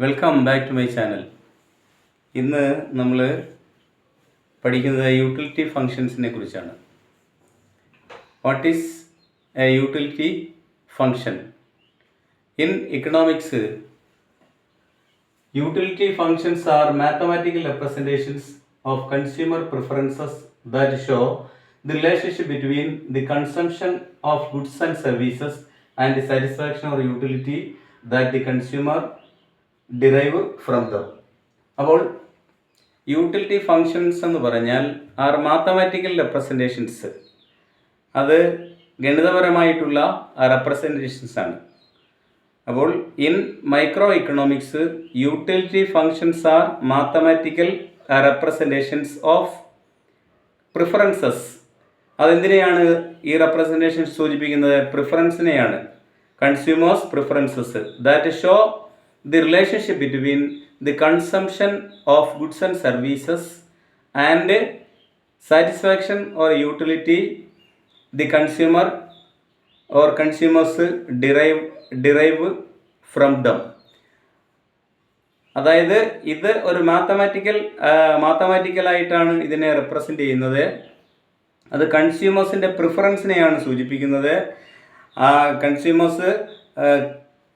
Welcome back to my channel. ഇന്ന് നമ്മൾ പഠിക്കുന്നത് യൂട്ടിലിറ്റി ഫങ്ഷൻസിനെ കുറിച്ചാണ്. What is a utility function? In economics, utility functions are mathematical representations of consumer preferences that show the relationship between the consumption of goods and services and the satisfaction or utility that the consumer derive from them. അപ്പോൾ utility functions എന്ന് പറഞ്ഞാൽ R mathematical representations, അത് ഗണിതപരമായിട്ടുള്ള representations ആണ്. അപ്പോൾ in micro economics, utility functions are mathematical representations of preferences. അതെന്തിനെയാണ് ഈ representation സൂചിപ്പിക്കുന്നത്? പ്രിഫറൻസിനെയാണ്. Consumers preferences that show the relationship between the consumption of goods and services and satisfaction or utility the consumer or consumers derive from them. അതായത് ഇത് ഒരു മാത്തമാറ്റിക്കലായിട്ടാണ് ഇതിനെ represent ചെയ്യുന്നത്. അത് കൺസ്യൂമേഴ്സിൻ്റെ പ്രിഫറൻസിനെയാണ് സൂചിപ്പിക്കുന്നത്. കൺസ്യൂമേഴ്സ്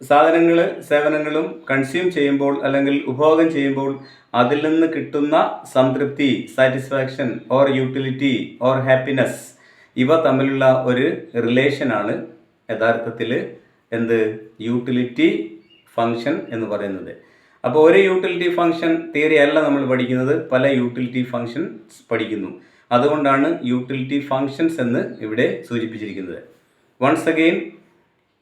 സാധനങ്ങൾ സേവനങ്ങളും കൺസ്യൂം ചെയ്യുമ്പോൾ അല്ലെങ്കിൽ ഉപഭോഗം ചെയ്യുമ്പോൾ അതിൽ നിന്ന് കിട്ടുന്ന സംതൃപ്തി, satisfaction or utility or happiness, ഇവ തമ്മിലുള്ള ഒരു റിലേഷനാണ് യഥാർത്ഥത്തിൽ യൂട്ടിലിറ്റി ഫങ്ഷൻ എന്ന് പറയുന്നത്. അപ്പോൾ ഒരു യൂട്ടിലിറ്റി ഫങ്ഷൻ തിയറി അല്ല നമ്മൾ പഠിക്കുന്നത്, പല യൂട്ടിലിറ്റി ഫങ്ഷൻസ് പഠിക്കുന്നു. അതുകൊണ്ടാണ് യൂട്ടിലിറ്റി ഫങ്ഷൻസ് എന്ന് ഇവിടെ സൂചിപ്പിച്ചിരിക്കുന്നത്. Once again,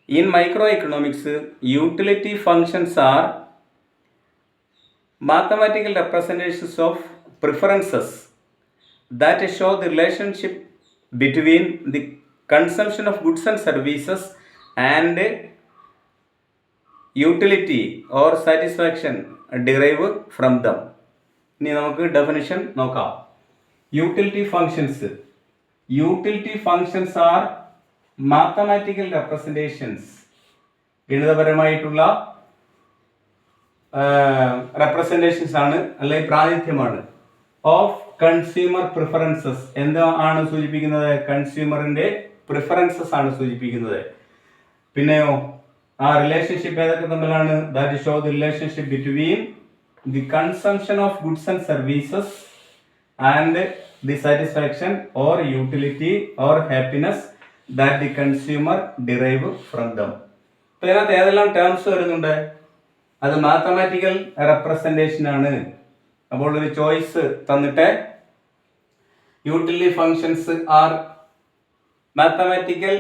in micro economics, utility functions are mathematical representations of preferences that show the relationship between the consumption of goods and services and utility or satisfaction derived from them. ഇനി നമുക്ക് definition നോക്കാം. Utility functions are mathematical representations, ഗണിതപരമായിട്ടുള്ള representations ആണ്, അല്ലെങ്കിൽ പ്രാതിനിധ്യമാണ്, of consumer preferences. എന്താണ് സൂചിപ്പിക്കുന്നത്? കൺസ്യൂമറിൻ്റെ preferences ആണ് സൂചിപ്പിക്കുന്നത്. പിന്നെയോ ആ റിലേഷൻഷിപ്പ് ഏതൊക്കെ തമ്മിലാണ്? That show the relationship between the consumption of goods and services and the satisfaction or utility or happiness that the consumer derive from dum. അപ്പോൾ ഇതിനകത്ത് ഏതെല്ലാം ടേംസ് വരുന്നുണ്ട്? അത് മാത്തമാറ്റിക്കൽ റെപ്രസെൻറ്റേഷൻ ആണ്. അപ്പോൾ ഒരു ചോയ്സ് തന്നിട്ട് utility functions are mathematical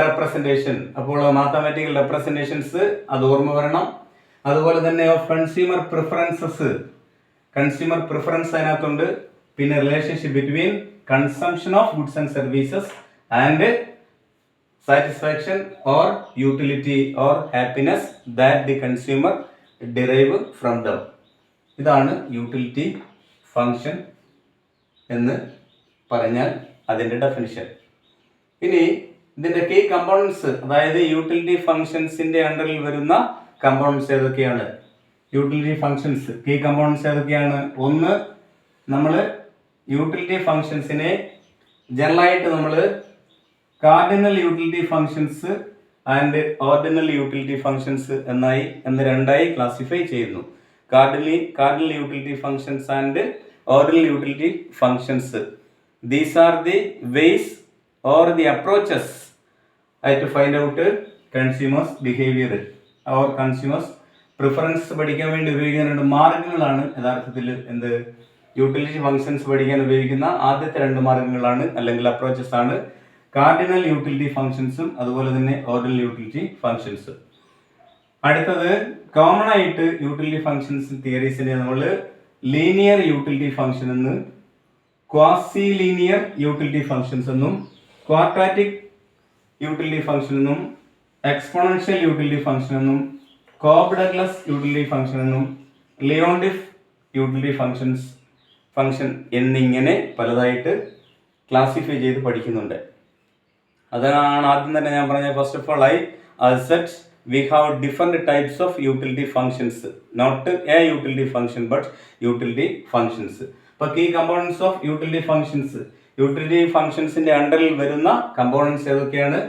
representation. അപ്പോൾ മാത്തമാറ്റിക്കൽ റെപ്രസെൻറ്റേഷൻസ് അത് ഓർമ്മ വരണം. അതുപോലെ തന്നെ of consumer preferences, consumer preference അതിനകത്തുണ്ട്. പിന്നെ relationship between consumption of goods and services and satisfaction or utility or happiness that the consumer derive from them. ഇതാണ് utility function എന്ന് പറഞ്ഞാൽ അതിൻ്റെ ഡെഫിനിഷൻ. ഇനി ഇതിൻ്റെ കീ കമ്പോണൻസ്, അതായത് യൂട്ടിലിറ്റി ഫങ്ഷൻസിൻ്റെ അണ്ടറിൽ വരുന്ന കമ്പോണൻസ് ഏതൊക്കെയാണ്? യൂട്ടിലിറ്റി ഫങ്ഷൻസ് കീ കമ്പോണൻസ് ഏതൊക്കെയാണ്? ഒന്ന്, നമ്മൾ യൂട്ടിലിറ്റി ഫങ്ഷൻസിനെ ജനറലായിട്ട് നമ്മൾ cardinal utility functions and ordinal utility functions എന്ന് രണ്ടായി ക്ലാസിഫൈ ചെയ്യുന്നു. Cardinal utility functions and ordinal utility functions. These are the ways or the approaches to find out consumers behaviour or consumers preference പഠിക്കാൻ വേണ്ടി ഉപയോഗിക്കുന്ന രണ്ട് മാർഗങ്ങളാണ് യഥാർത്ഥത്തിൽ യൂട്ടിലിറ്റി ഫങ്ഷൻസ് പഠിക്കാൻ ഉപയോഗിക്കുന്ന ആദ്യത്തെ രണ്ട് മാർഗങ്ങളാണ്, അല്ലെങ്കിൽ അപ്രോച്ചസ് ആണ് കാർഡിനൽ യൂട്ടിലിറ്റി ഫങ്ഷൻസും അതുപോലെ തന്നെ ഓർഡിനൽ യൂട്ടിലിറ്റി ഫങ്ഷൻസ്. അടുത്തത്, കോമൺ ആയിട്ട് യൂട്ടിലിറ്റി ഫങ്ഷൻസ് തിയറീസിനെ നമ്മൾ ലീനിയർ യൂട്ടിലിറ്റി ഫങ്ഷൻ എന്ന്, ക്വാസി ലീനിയർ യൂട്ടിലിറ്റി ഫങ്ഷൻസ് എന്നും, ക്വാഡ്രാറ്റിക് യൂട്ടിലിറ്റി ഫങ്ഷൻ എന്നും, എക്സ്പോണൻഷ്യൽ യൂട്ടിലിറ്റി ഫങ്ഷൻ എന്നും, കോബ്-ഡഗ്ലസ് യൂട്ടിലിറ്റി ഫങ്ഷൻ എന്നും, ലിയോൺഡിഫ് യൂട്ടിലിറ്റി ഫങ്ഷൻ എന്നിങ്ങനെ പലതായിട്ട് ക്ലാസിഫൈ ചെയ്ത് പഠിക്കുന്നുണ്ട്. അതാണ് ആദ്യം തന്നെ ഞാൻ പറഞ്ഞത്. First of all, I accept we have different types of utility functions, not a utility function but utility functions. ഇപ്പോൾ key components of utility functionsന്റെ അണ്ടറിൽ വരുന്ന കമ്പോണൻസ് ഏതൊക്കെയാണ്?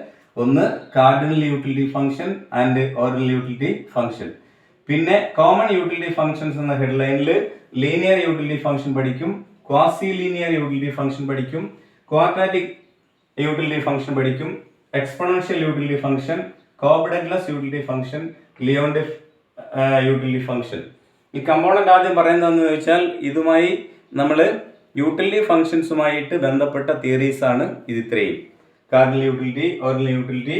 ഒന്ന് cardinal utility function and ordinal utility function. പിന്നെ common utility functions എന്ന ഹെഡ്ലൈനിൽ linear utility function പഠിക്കും, ക്വാസി ലീനിയർ യൂട്ടിലിറ്റി ഫംഗ്ഷൻ പഠിക്കും, ക്വാഡ്രാറ്റിക് യൂട്ടിലിറ്റി ഫംഗ്ഷൻ പഠിക്കും, exponential utility function, Cobb Douglas utility function, Leontief utility function. ഈ കമ്പോണന്റ് ആദ്യം പറയുന്നതെന്ന് ചോദിച്ചാൽ ഇതുമായി നമ്മൾ യൂട്ടിലിറ്റി ഫംഗ്ഷൻസുമായിട്ട് ബന്ധപ്പെട്ട തിയറീസ് ആണ് ഇത് ഇത്രയും. കാർഡിനൽ യൂട്ടിലിറ്റി, ഓർഡിനൽ യൂട്ടിലിറ്റി,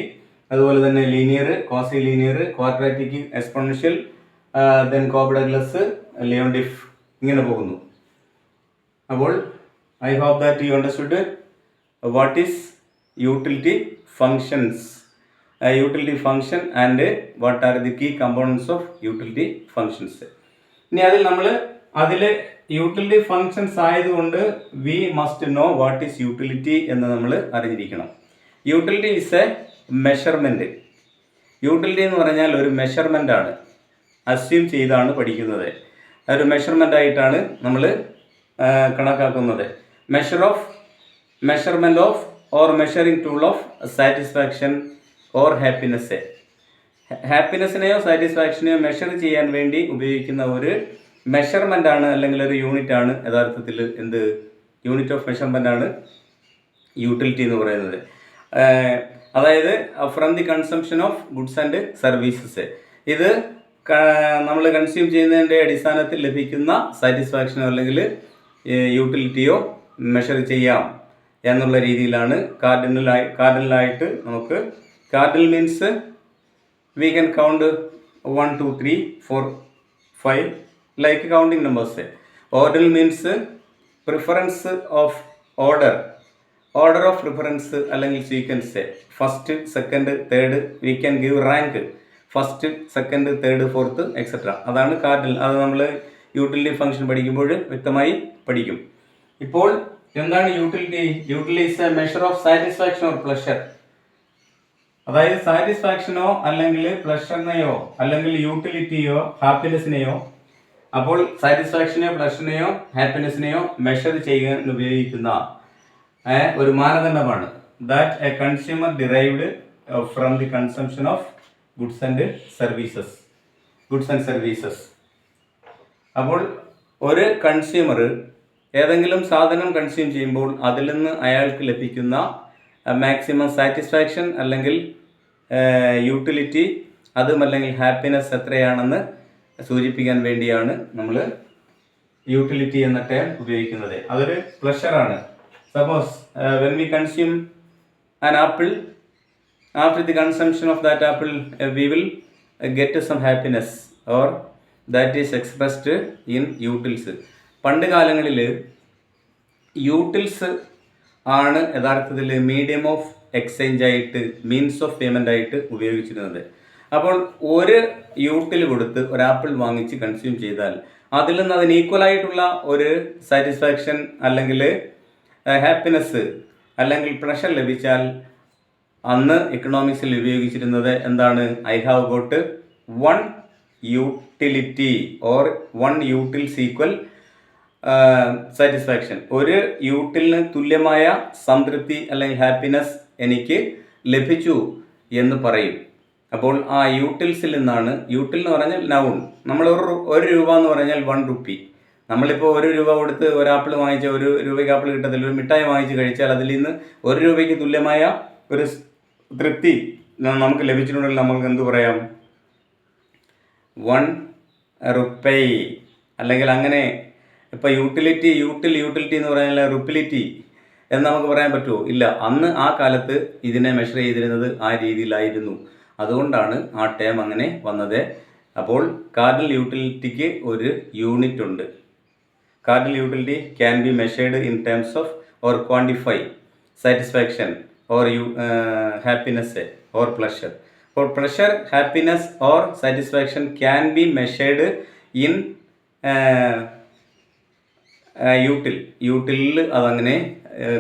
അതുപോലെ തന്നെ linear, quasi linear, quadratic, exponential, then Cobb Douglas, Leontief, ഇങ്ങനെ പോകുന്നു. അപ്പോൾ I hope that you understood what is utility functions, utility function and what are the key components of utility functions. ഇനി അതിൽ utility functions ആയതുകൊണ്ട് we must know what is utility എന്ന് നമ്മൾ അറിഞ്ഞിരിക്കണം. Utility is A measurement. Utility എന്ന് പറഞ്ഞാൽ ഒരു measurement ആണ്, അസ്യൂം ചെയ്താണ് പഠിക്കുന്നത്. ഒരു മെഷർമെൻ്റ് ആയിട്ടാണ് നമ്മൾ കണക്കാക്കുന്നത്. Measurement of or measuring tool of satisfaction or happiness. ഹാപ്പിനെസ്സിനെയോ സാറ്റിസ്ഫാക്ഷനെയോ മെഷർ ചെയ്യാൻ വേണ്ടി ഉപയോഗിക്കുന്ന ഒരു മെഷർമെൻ്റ് ആണ്, അല്ലെങ്കിൽ ഒരു യൂണിറ്റ് ആണ് യഥാർത്ഥത്തിൽ എന്ത് യൂണിറ്റ് ഓഫ് മെഷർമെൻ്റ് ആണ് യൂട്ടിലിറ്റി എന്ന് പറയുന്നത്. അതായത് from the consumption of goods and services. ഇത് നമ്മൾ കൺസ്യൂം ചെയ്യുന്നതിൻ്റെ അടിസ്ഥാനത്തിൽ ലഭിക്കുന്ന സാറ്റിസ്ഫാക്ഷനോ അല്ലെങ്കിൽ യൂട്ടിലിറ്റിയോ മെഷർ ചെയ്യാം എന്നുള്ള രീതിയിലാണ് കാർഡിനലായിട്ട് നമുക്ക്. Cardinal means we can count 1 2 3 4 5 like counting numbers. Ordinal means preference of order of preference അല്ലെങ്കിൽ sequence. First, second, third, we can give rank first, second, third, fourth etcetera. അതാണ് കാർഡിനൽ. അത് നമ്മൾ യൂട്ടിലിറ്റി ഫംഗ്ഷൻ പഠിക്കുമ്പോൾ വ്യക്തമായി പഠിക്കും. ഇപ്പോൾ എന്താണ് യൂട്ടിലിറ്റി? Utility is a measure of satisfaction or pleasure. അതായത് സാറ്റിസ്ഫാക്ഷനോ അല്ലെങ്കിൽ പ്ലഷറിനെയോ അല്ലെങ്കിൽ യൂട്ടിലിറ്റിയോ ഹാപ്പിനെസ്സിനെയോ, അപ്പോൾ സാറ്റിസ്ഫാക്ഷനെയോ പ്ലഷറിനെയോ ഹാപ്പിനെസ്സിനെയോ മെഷർ ചെയ്യാൻ ഉപയോഗിക്കുന്ന ഒരു മാനദണ്ഡമാണ്. That a consumer derived from the consumption of goods and services. അപ്പോൾ ഒരു കൺസ്യൂമർ ഏതെങ്കിലും സാധനം കൺസ്യൂം ചെയ്യുമ്പോൾ അതിൽ നിന്ന് അയാൾക്ക് ലഭിക്കുന്ന മാക്സിമം സാറ്റിസ്ഫാക്ഷൻ അല്ലെങ്കിൽ യൂട്ടിലിറ്റി, അതും അല്ലെങ്കിൽ ഹാപ്പിനെസ് എത്രയാണെന്ന് സൂചിപ്പിക്കാൻ വേണ്ടിയാണ് നമ്മൾ യൂട്ടിലിറ്റി എന്ന ടേം ഉപയോഗിക്കുന്നത്. അതൊരു പ്ലഷറാണ്. Suppose when we consume an apple, after the consumption of that apple we will get some happiness or that is expressed in utils. പണ്ട് കാലങ്ങളിൽ യൂട്ടിൽസ് ആണ് യഥാർത്ഥത്തിൽ മീഡിയം ഓഫ് എക്സ്ചേഞ്ച് ആയിട്ട്, മീൻസ് ഓഫ് പേയ്മെൻ്റ് ആയിട്ട് ഉപയോഗിച്ചിരുന്നത്. അപ്പോൾ ഒരു യൂട്ടിൽ കൊടുത്ത് ഒരു ആപ്പിൾ വാങ്ങിച്ച് കൺസ്യൂം ചെയ്താൽ അതിൽ നിന്ന് അതിന് ഈക്വലായിട്ടുള്ള ഒരു സാറ്റിസ്ഫാക്ഷൻ അല്ലെങ്കിൽ ഹാപ്പിനെസ് അല്ലെങ്കിൽ പ്ലഷർ ലഭിച്ചാൽ അന്ന് എക്കണോമിക്സിൽ ഉപയോഗിച്ചിരുന്നത് എന്താണ്? I have got 1 utility or 1 utils equal satisfaction. ഒരു യൂട്ടിലിന് തുല്യമായ സംതൃപ്തി അല്ലെങ്കിൽ ഹാപ്പിനെസ് എനിക്ക് ലഭിച്ചു എന്ന് പറയും. അപ്പോൾ ആ യൂട്ടിൽസിൽ നിന്നാണ്, യൂട്ടിൽ എന്ന് പറഞ്ഞാൽ നൗൺ, നമ്മൾ ഒരു രൂപ എന്ന് പറഞ്ഞാൽ 1 റുപ്പി. നമ്മളിപ്പോൾ 1 രൂപ കൊടുത്ത് ഒരു ആപ്പിൾ വാങ്ങിച്ച 1 രൂപയ്ക്ക് ആപ്പിൾ കിട്ടത്തില്ല, ഒരു മിഠായി വാങ്ങിച്ച് കഴിച്ചാൽ അതിൽ നിന്ന് 1 രൂപയ്ക്ക് തുല്യമായ ഒരു തൃപ്തി നമുക്ക് ലഭിച്ചിട്ടുണ്ടെങ്കിൽ നമുക്ക് എന്ത് പറയാം? 1 റുപ്പൈ. അല്ലെങ്കിൽ അങ്ങനെ ഇപ്പോൾ യൂട്ടിലിറ്റി എന്ന് പറഞ്ഞാൽ റുപ്പിലിറ്റി എന്ന് നമുക്ക് പറയാൻ പറ്റുമോ? ഇല്ല. അന്ന് ആ കാലത്ത് ഇതിനെ മെഷർ ചെയ്തിരുന്നത് ആ രീതിയിലായിരുന്നു. അതുകൊണ്ടാണ് ആ ടേം അങ്ങനെ വന്നത്. അപ്പോൾ കാർഡിനൽ യൂട്ടിലിറ്റിക്ക് ഒരു യൂണിറ്റ് ഉണ്ട്. Cardinal utility can be measured in terms of or quantify satisfaction or happiness or pleasure. അപ്പോൾ pleasure, happiness or satisfaction can be measured in യൂട്ടിലിൽ അതങ്ങനെ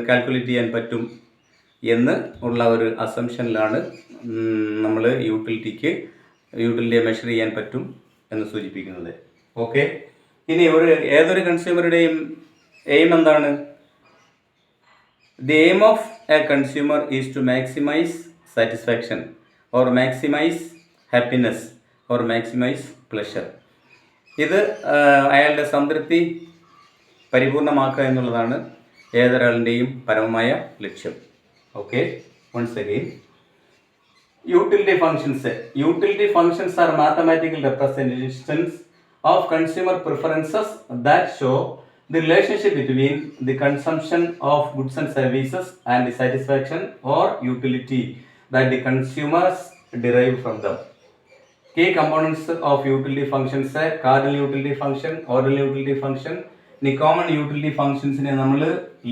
കാൽക്കുലേറ്റ് ചെയ്യാൻ പറ്റും എന്ന് ഉള്ള ഒരു അസംഷനിലാണ് നമ്മൾ യൂട്ടിലിറ്റിക്ക് യൂട്ടിലിറ്റിയെ മെഷർ ചെയ്യാൻ പറ്റും എന്ന് സൂചിപ്പിക്കുന്നത്. ഓക്കെ, ഇനി ഏതൊരു കൺസ്യൂമറുടെയും എയിം എന്താണ്? The aim of a consumer is to maximise satisfaction or maximise happiness or maximise pleasure. ഇത് അയാളുടെ സംതൃപ്തി പരിപൂർണമാക്കുക എന്നുള്ളതാണ് ഏതൊരാളിൻ്റെയും പരമമായ ലക്ഷ്യം. Okay, once again, utility functions are mathematical representations of consumer preferences that show the relationship between the consumption of goods and services and the satisfaction or utility that the consumers derive from them. Key components of utility functions are cardinal utility function, ordinal utility function. The common utility functions നമ്മൾ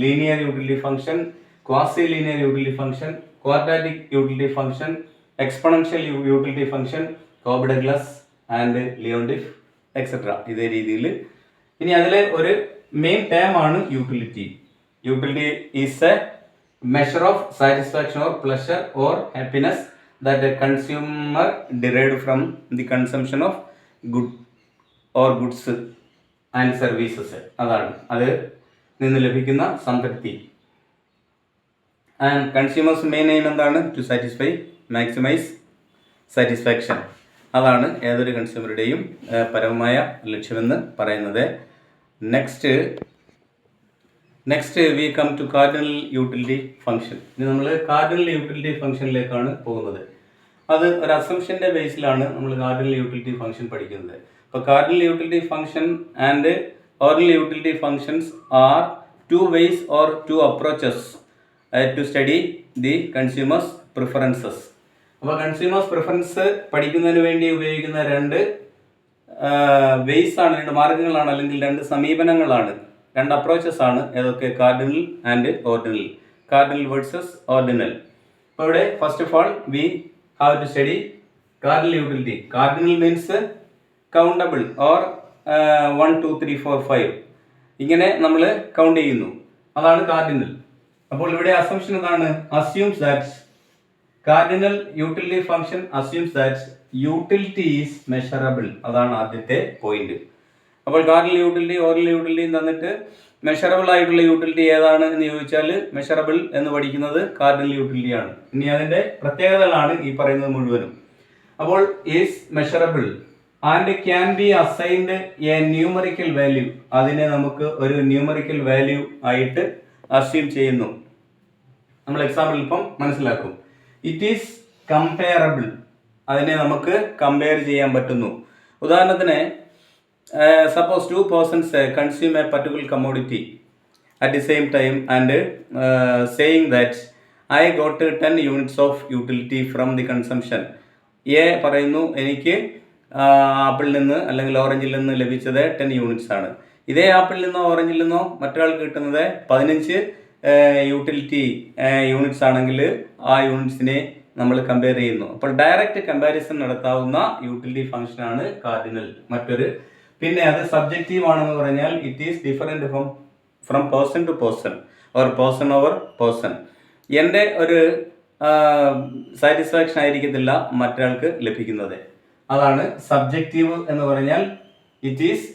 linear utility function, quasi-linear utility function, quadratic utility function, exponential utility function, Cobb-Douglas and Leontief etc. ഇതേ രീതിയിൽ. ഇനി അതിലെ ഒരു main term ആണ് utility. Utility is a measure of satisfaction or pleasure or happiness that a consumer derived from the consumption of goods and services. അതാണ് അത് നിന്ന് ലഭിക്കുന്ന സംതൃപ്തി. ആൻഡ് കൺസ്യൂമേഴ്സ് മെയിൻ എയിം എന്താണ്? To satisfy, maximise satisfaction. അതാണ് ഏതൊരു കൺസ്യൂമറുടെയും പരമമായ ലക്ഷ്യമെന്ന് പറയുന്നത്. Next we come to cardinal utility function. ഇനി നമ്മൾ കാർഡിനൽ യൂട്ടിലിറ്റി ഫംഗ്ഷനിലേക്കാണ് പോകുന്നത്. അത് ഒരു അസംഷൻ്റെ ബേസിലാണ് നമ്മൾ കാർഡിനൽ യൂട്ടിലിറ്റി ഫംഗ്ഷൻ പഠിക്കുന്നത്. അപ്പോൾ cardinal utility function and ordinal utility functions are two ways or two approaches to study the consumers preferences. അപ്പോൾ കൺസ്യൂമേഴ്സ് പ്രിഫറൻസ് പഠിക്കുന്നതിന് വേണ്ടി ഉപയോഗിക്കുന്ന രണ്ട് വേസ് ആണ്, രണ്ട് മാർഗങ്ങളാണ്, അല്ലെങ്കിൽ രണ്ട് സമീപനങ്ങളാണ്, രണ്ട് അപ്രോച്ചസ് ആണ്. ഏതൊക്കെ? Cardinal and ordinal. Cardinal versus ordinal. അപ്പോൾ ഇവിടെ first of all we have to study cardinal utility. Cardinal means countable or 1 2 3 4 5 ഇങ്ങനെ നമ്മൾ കൗണ്ട് ചെയ്യുന്നു, അതാണ് കാർഡിനൽ. അപ്പോൾ ഇവിടെ അസംഷൻ എന്താണ്? Assumes that cardinal utility function assumes that utility is measurable. അതാണ് ആദ്യത്തെ പോയിന്റ്. അപ്പോൾ കാർഡിനൽ യൂട്ടിലിറ്റി, ഓർഡിനൽ യൂട്ടിലിറ്റിയും തന്നിട്ട് മെഷറബിൾ ആയിട്ടുള്ള യൂട്ടിലിറ്റി ഏതാണ് എന്ന് ചോദിച്ചാൽ മെഷറബിൾ എന്ന് പഠിക്കുന്നത് കാർഡിനൽ യൂട്ടിലിറ്റി ആണ്. ഇനി അതിൻ്റെ പ്രത്യേകതകളാണ് ഈ പറയുന്നത് മുഴുവനും. അപ്പോൾ is measurable and can be assigned A numerical value. അതിനെ നമുക്ക് ഒരു ന്യൂമറിക്കൽ വാല്യൂ ആയിട്ട് അസ്യൂം ചെയ്യുന്നു. നമ്മൾ എക്സാമ്പിൾ ഇപ്പം മനസ്സിലാക്കും. It is comparable. അതിനെ നമുക്ക് കമ്പയർ ചെയ്യാൻ പറ്റുന്നു. ഉദാഹരണത്തിന് suppose 2 persons consume a particular commodity at the same time and saying that I got 10 units of utility from the consumption. A പറയുന്നു എനിക്ക് ആപ്പിളിൽ നിന്ന് അല്ലെങ്കിൽ ഓറഞ്ചിൽ നിന്ന് ലഭിച്ചത് 10 units ആണ്. ഇതേ ആപ്പിളിൽ നിന്നോ ഓറഞ്ചിൽ നിന്നോ മറ്റൊരാൾക്ക് കിട്ടുന്നത് 15 യൂട്ടിലിറ്റി യൂണിറ്റ്സ് ആണെങ്കിൽ ആ യൂണിറ്റ്സിനെ നമ്മൾ കമ്പയർ ചെയ്യുന്നു. അപ്പോൾ ഡയറക്റ്റ് കമ്പാരിസൺ നടത്താവുന്ന യൂട്ടിലിറ്റി ഫംഗ്ഷനാണ് കാർഡിനൽ. മറ്റൊരു പിന്നെ അത് സബ്ജക്റ്റീവ് ആണെന്ന് പറഞ്ഞാൽ it is different from person to person or person over person. എൻ്റെ ഒരു സാറ്റിസ്ഫാക്ഷൻ ആയിരിക്കത്തില്ല മറ്റൊരാൾക്ക് ലഭിക്കുന്നത്. അതാണ് സബ്ജക്റ്റീവ് എന്ന് പറഞ്ഞാൽ it is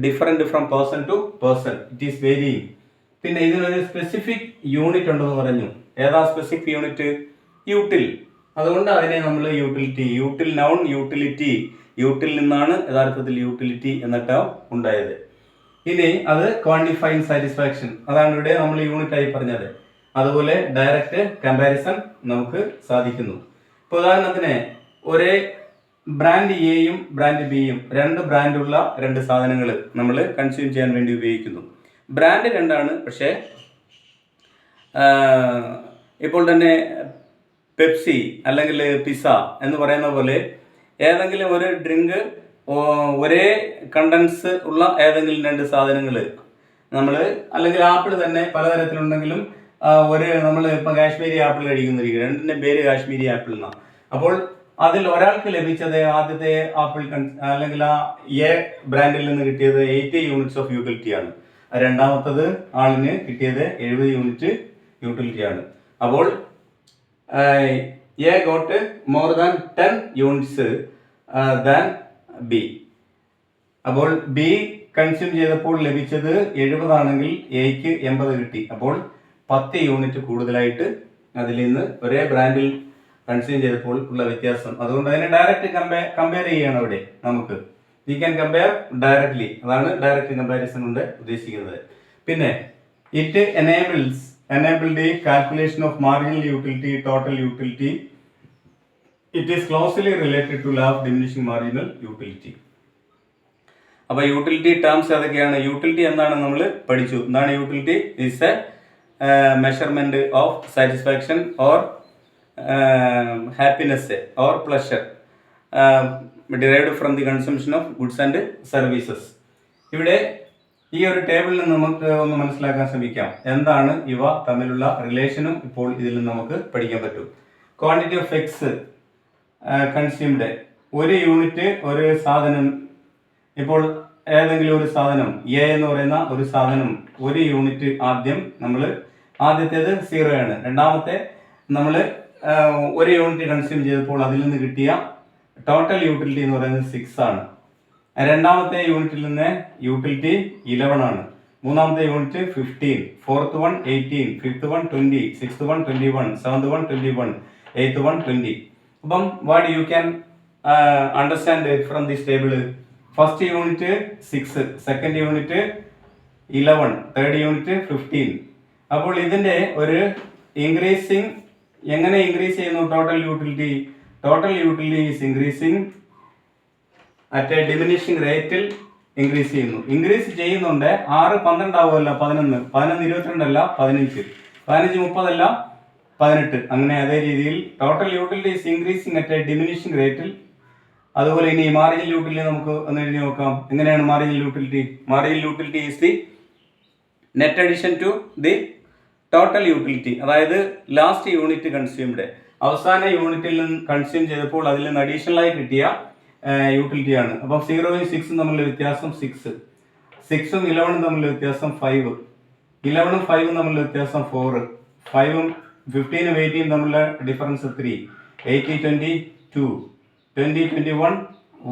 different from person to person, it is varying. പിന്നെ ഇതിനൊരു സ്പെസിഫിക് യൂണിറ്റ് ഉണ്ടെന്ന് പറഞ്ഞു. ഏതാ സ്പെസിഫിക് യൂണിറ്റ്? യൂട്ടിൽ. അതുകൊണ്ട് അതിനെ നമ്മൾ യൂട്ടിലിറ്റി, യൂട്ടിൽ നൗൺ യൂട്ടിലിറ്റി, യൂട്ടിൽ നിന്നാണ് യഥാർത്ഥത്തിൽ യൂട്ടിലിറ്റി എന്ന ടേം ഉണ്ടായത്. ഇനി അത് ക്വാണ്ടിഫൈങ് സാറ്റിസ്ഫാക്ഷൻ, അതാണ് ഇവിടെ നമ്മൾ യൂണിറ്റ് ആയി പറഞ്ഞത്. അതുപോലെ ഡയറക്റ്റ് കമ്പാരിസൺ നമുക്ക് സാധിക്കുന്നു. ഇപ്പോൾ ഉദാഹരണത്തിന് ഒരേ ബ്രാൻഡ് എയും ബ്രാൻഡ് ബിയും, രണ്ട് ബ്രാൻഡുള്ള രണ്ട് സാധനങ്ങൾ നമ്മൾ കൺസ്യൂം ചെയ്യാൻ വേണ്ടി ഉപയോഗിക്കുന്നു. ബ്രാൻഡ് രണ്ടാണ്, പക്ഷേ ഇപ്പോൾ തന്നെ പെപ്സി അല്ലെങ്കിൽ പിസ്സ എന്ന് പറയുന്ന പോലെ ഏതെങ്കിലും ഒരു ഡ്രിങ്ക് ഒരേ കണ്ടൻസ് ഉള്ള ഏതെങ്കിലും രണ്ട് സാധനങ്ങൾ നമ്മൾ, അല്ലെങ്കിൽ ആപ്പിൾ തന്നെ പലതരത്തിലുണ്ടെങ്കിലും നമ്മൾ ഇപ്പം കാശ്മീരി ആപ്പിൾ കഴിക്കുന്നിരിക്കും, രണ്ടിൻ്റെ പേര് കാശ്മീരി ആപ്പിൾ എന്നാണ്. അപ്പോൾ അതിൽ ഒരാൾക്ക് ലഭിച്ചത് ആദ്യത്തെ ആപ്പിൾ അല്ലെങ്കിൽ ആ എ ബ്രാൻഡിൽ നിന്ന് കിട്ടിയത് 80 units ഓഫ് യൂട്ടിലിറ്റി ആണ്. രണ്ടാമത്തത് ആളിന് കിട്ടിയത് 70 unit യൂട്ടിലിറ്റി ആണ്. അപ്പോൾ A got more than 10 units than B. അപ്പോൾ ബി കൺസ്യൂം ചെയ്തപ്പോൾ ലഭിച്ചത് 70 ആണെങ്കിൽ എക്ക് 80 കിട്ടി. അപ്പോൾ 10 യൂണിറ്റ് കൂടുതലായിട്ട് അതിൽ നിന്ന് ഒരേ ബ്രാൻഡിൽ കൺസ്യൂം ചെയ്തപ്പോൾ ഉള്ള വ്യത്യാസം. അതുകൊണ്ട് അതിനെ ഡയറക്റ്റ് കമ്പയർ ചെയ്യണം അവിടെ നമുക്ക്. We can compare directly. അതാണ് ഡയറക്റ്റ് കമ്പാരിസൺ കൊണ്ട് ഉദ്ദേശിക്കുന്നത്. പിന്നെ it enable the calculation of marginal utility, total utility. It is closely related to law of diminishing marginal utility. അപ്പോൾ യൂട്ടിലിറ്റി ടേംസ് ഏതൊക്കെയാണ്? യൂട്ടിലിറ്റി എന്താണ് നമ്മൾ പഠിച്ചു. എന്താണ് utility? Is A measurement of satisfaction or happiness or pleasure derived from the consumption of goods and services. ഇവിടെ ഈ ഒരു ടേബിളിൽ നിന്ന് നമുക്ക് ഒന്ന് മനസ്സിലാക്കാൻ ശ്രമിക്കാം. എന്താണ് ഇവ തമ്മിലുള്ള റിലേഷനും ഇപ്പോൾ ഇതിൽ നിന്ന് നമുക്ക് പഠിക്കാൻ പറ്റും. ക്വാണ്ടിറ്റി ഓഫ് എക്സ് കൺസ്യൂംഡ്, ഒരു യൂണിറ്റ് ഒരു സാധനം. ഇപ്പോൾ ഏതെങ്കിലും ഒരു സാധനം എ എന്ന് പറയുന്ന ഒരു സാധനം ഒരു യൂണിറ്റ് ആദ്യത്തേത് 0 ആണ്. രണ്ടാമത്തെ നമ്മൾ ഒരു യൂണിറ്റ് കൺസ്യൂം ചെയ്തപ്പോൾ അതിൽ നിന്ന് കിട്ടിയ ടോട്ടൽ യൂട്ടിലിറ്റി എന്ന് പറയുന്നത് 6 ആണ്. രണ്ടാമത്തെ യൂണിറ്റിൽ നിന്ന് യൂട്ടിലിറ്റി 11 ആണ്. മൂന്നാമത്തെ unit 15, fourth one 18, fifth one 20, sixth one 21, seventh one 21, eighth one 20. അപ്പം what you can understand from this table? First unit 6, second unit 11, third unit 15. അപ്പോൾ ഇതിന്റെ ഒരു ഇൻക്രീസിങ് എങ്ങനെ ഇൻക്രീസ് ചെയ്യുന്നു? Total utility is increasing at A diminishing റേറ്റിൽ increase ചെയ്യുന്നു. Increase ചെയ്യുന്നുണ്ട്. 6 12 ആവുമല്ല, 11 22 അല്ല, 15 30 അല്ല, 18. അങ്ങനെ അതേ രീതിയിൽ total utility is increasing at A diminishing റേറ്റിൽ. അതുപോലെ ഇനി മാർജിനൽ യൂട്ടിലിറ്റി നമുക്ക് ഒന്ന് എഴുതി നോക്കാം. എങ്ങനെയാണ് marginal utility is the net addition to the total utility. അതായത് ലാസ്റ്റ് യൂണിറ്റ് കൺസ്യൂംഡ്, അവസാന യൂണിറ്റിൽ നിന്ന് കൺസ്യൂം ചെയ്തപ്പോൾ അതിൽ നിന്ന് അഡീഷണലായി കിട്ടിയ യൂട്ടിലിറ്റിയാണ്. അപ്പം 0-ഉം 6-ഉം തമ്മിലുള്ള വ്യത്യാസം 6, 6-ഉം 11-ഉം തമ്മിലുള്ള വ്യത്യാസം 5, 11-ഉം 5-ഉം തമ്മിലുള്ള വ്യത്യാസം 4, 5-ഉം 15-ഉം 18-ഉം തമ്മിലുള്ള ഡിഫറൻസ് 3, 80 20 2, 20 21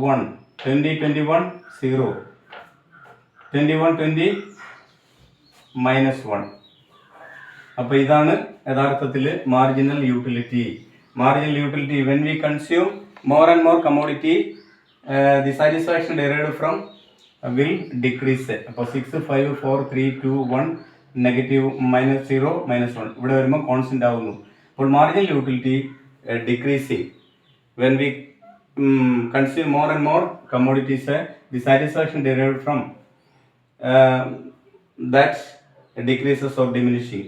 1, 20 21 0, 21 20 -1. അപ്പോൾ ഇതാണ് യഥാർത്ഥത്തിൽ marginal utility. When we consume more and more commodity, the satisfaction derived from will decrease. അപ്പോൾ 6 5 4 3 2 1 നെഗറ്റീവ് -0 -1 ഇവിടെ വരുമ്പോൾ കോൺസ്റ്റന്റ് ആവുന്നു. അപ്പോൾ marginal utility decreasing when we consume more and more commodities, the satisfaction derived from that decreases or diminishing.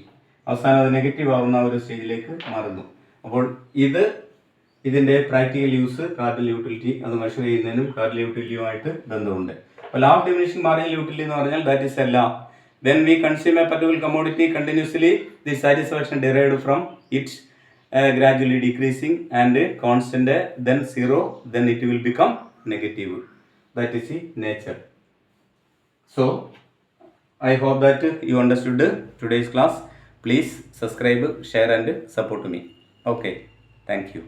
അവസാനം അത് negative ആവുന്ന ഒരു സ്റ്റേജിലേക്ക് മാറുന്നു. അപ്പോൾ ഇതിന്റെ പ്രാക്ടിക്കൽ യൂസ് കാർഡിനൽ യൂട്ടിലിറ്റി അത് മെഷർ ചെയ്യുന്നതിനും കാർഡിനൽ യൂട്ടിലിറ്റിയുമായിട്ട് ബന്ധമുണ്ട്. അപ്പോൾ law of diminishing marginal utility എന്ന് പറഞ്ഞാൽ that is a law. When we consume a particular commodity continuously, the satisfaction derived from it gradually decreasing and constant, then 0, then it will become negative. That is the nature. So I hope that you understood today's class. Please subscribe, share and support me. Okay, thank you.